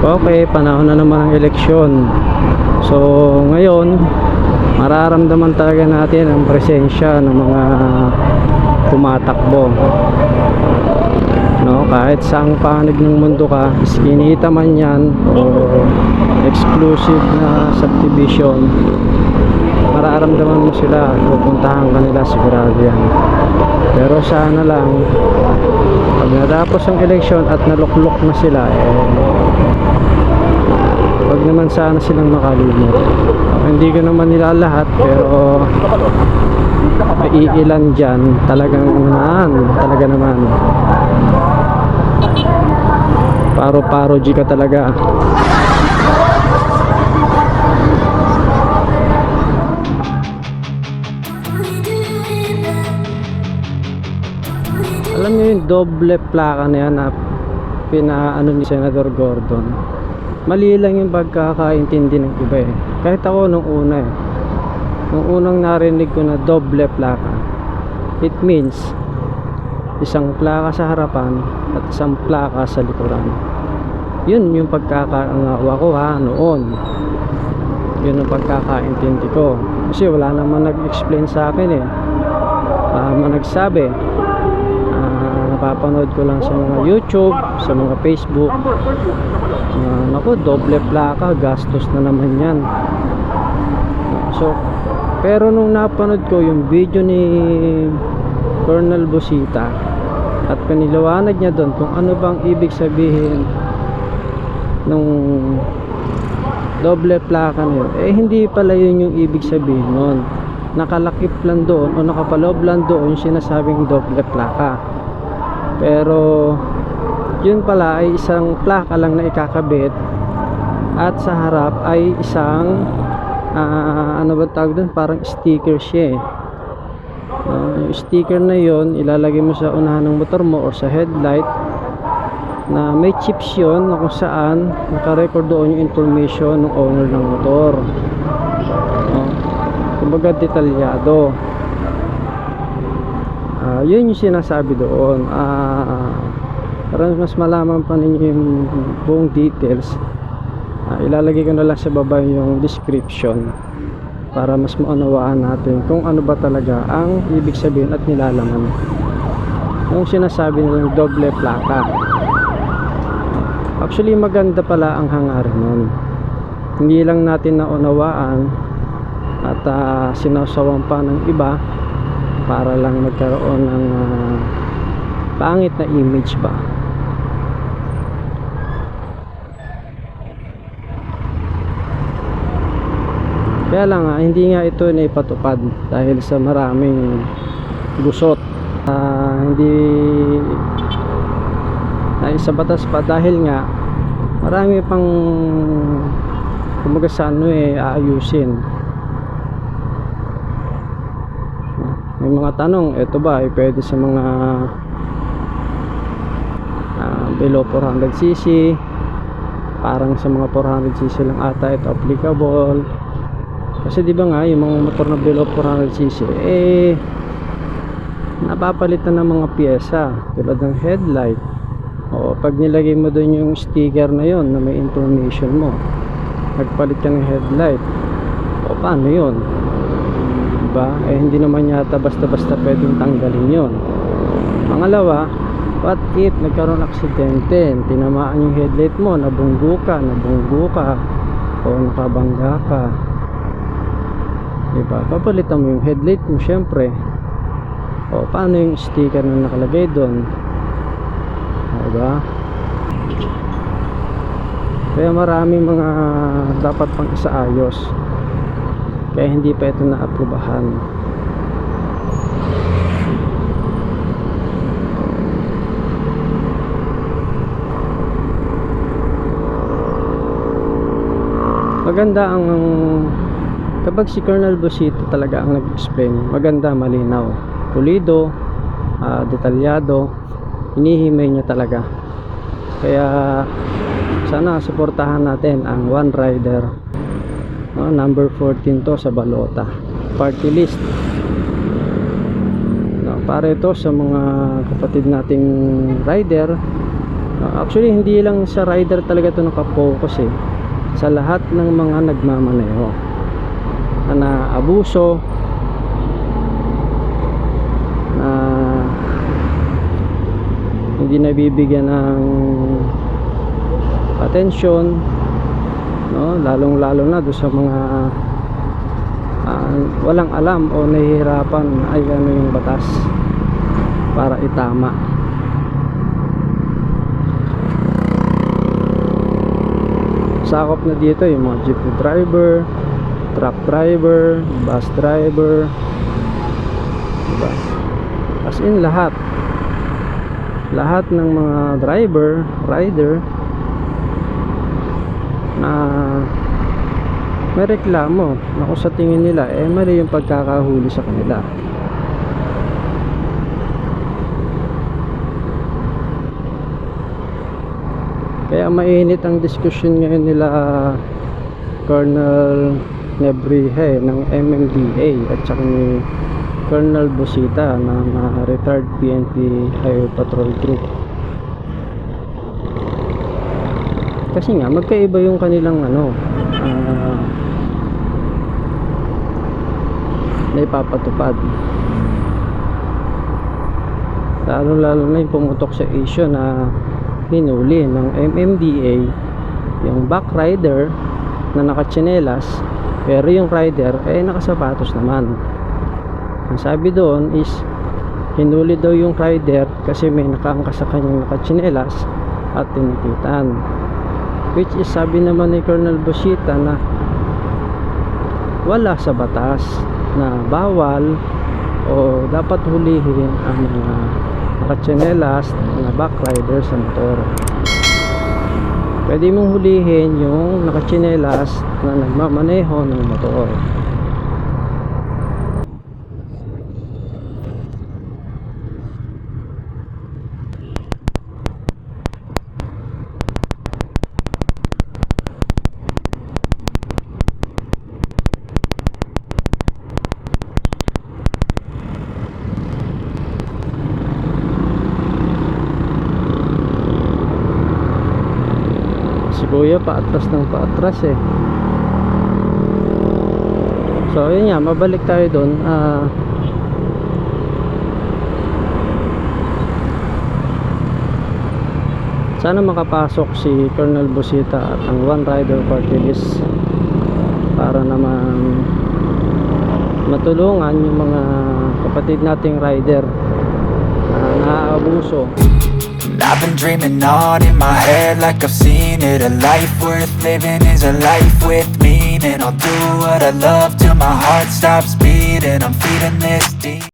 Okay, panahon na naman ng eleksyon. So ngayon, mararamdaman talaga natin ang presensya ng mga tumatakbo, no? Kahit saang panig ng mundo ka, iskinita man yan o exclusive na subdivision, mararamdaman mo sila, pupuntahan ka nila, sigurado yan. Pero sana lang, pag natapos ang eleksyon at naluklok na sila, wag naman sana silang makalimot. Hindi ko naman nila lahat, pero iilan dyan talagang talaga naman paro G ka talaga. Alam niyo yung doble plaka na yan na pinaano ni Senador Gordon, mali lang yung pagkakaintindi ng iba eh. Kahit ako nung una nung unang narinig ko na doble plaka, it means isang plaka sa harapan at isang plaka sa likuran. Yun yung pagkakaungawa ko noon. Yun ang pagkakaintindi ko, kasi wala naman nag-explain sa akin eh. Nagsabi, napapanood ko lang sa mga YouTube, sa mga Facebook. Naku, doble plaka, gastos na naman yan. So, pero nung napanood ko yung video ni Colonel Busita at piniliwanag niya doon kung ano bang ibig sabihin nung doble plaka na yun, hindi pala yun yung ibig sabihin nun. Nakalakip lang doon o nakapaloob lang doon yung sinasabing doble plaka. Pero yun pala ay isang plaka lang na ikakabit at sa harap ay isang ano ba tawag doon, parang sticker siya eh. Yung sticker na yun ilalagay mo sa unahan ng motor mo o sa headlight, na may chips yun na kung saan nakarecord doon yung information ng owner ng motor. Kumbaga detalyado. Yun yung sinasabi doon. Para mas malaman pa ninyo yung buong details, ilalagay ko na lang sa baba yung description para mas maunawaan natin kung ano ba talaga ang ibig sabihin at nilalaman yung sinasabi nilang doble plaka. Actually maganda pala ang hangarin nun, hindi lang natin naunawaan at sinasawang pa ng iba para lang magkaroon ng pangit na image ba. Kaya lang hindi nga ito naipatupad dahil sa maraming gusot, hindi sa batas pa, dahil nga marami pang kumbaga sa aayusin. May mga tanong, ito ba ay pwede sa mga below 400cc, parang sa mga 400cc lang ata ito applicable. Kasi di ba nga yung mga motor na below 400cc napapalitan ng mga piyesa tulad ng headlight. Pag nilagay mo doon yung sticker na yon na may information mo, nagpalit ka ng headlight, paano yun? Diba? Hindi naman yata basta-basta pwedeng tanggalin yon. Pangalawa, what if nagkaroon aksidente, tinamaan yung headlight mo, nabunggo ka o nakabangga ka, diba? Papalitan mo yung headlight mo syempre. Paano yung sticker na nakalagay doon? Diba? Kaya maraming mga dapat pang isaayos, kaya hindi pa ito naaprubahan. Maganda ang kapag si Colonel Busita talaga ang nag-explain, maganda, malinaw, pulido, detalyado, hinihimay niya talaga. Kaya sana suportahan natin ang One Rider, number 14 to sa balota party list. Para ito sa mga kapatid nating rider, Actually, hindi lang sa rider talaga ito nakapokus eh. Sa lahat ng mga nagmamaneho na naabuso, na hindi nabibigyan ng atensyon, no? Lalong lalo na doon sa mga walang alam o nahihirapan ay ano yung batas para itama. Sakop na dito yung mga jeep driver, truck driver, bus driver, diba? As in lahat ng mga driver, rider na may reklamo na kung sa tingin nila mali yung pagkakahuli sa kanila. Kaya mainit ang diskusyon ngayon nila Colonel Nebrihe ng MMDA at saka ni Colonel Busita ng retired PNP Highway Patrol Group. Kasi nga magkaiba yung kanilang na ipapatupad. Lalo na yung pumutok sa issue na hinuli ng MMDA yung back rider na nakatsinelas, pero yung rider nakasapatos naman. Ang sabi doon is hinuli daw yung rider kasi may nakaangkas sa kanyang nakatsinelas at tinikitan, which is sabi naman ni Colonel Busita na wala sa batas na bawal o dapat hulihin ang mga nakatsinelas na backrider sa motor. Pwede mong hulihin yung nakatsinelas na nagmamaneho ng motor. Si kuya paatras ng paatras eh. So yun nga, mabalik tayo doon. Sana makapasok si Colonel Busita at ang One Rider Party List para naman matulungan yung mga kapatid nating rider na naaabuso. I've been dreaming on in my head like I've seen it. A life worth living is a life with meaning. I'll do what I love till my heart stops beating. I'm feeding this deep.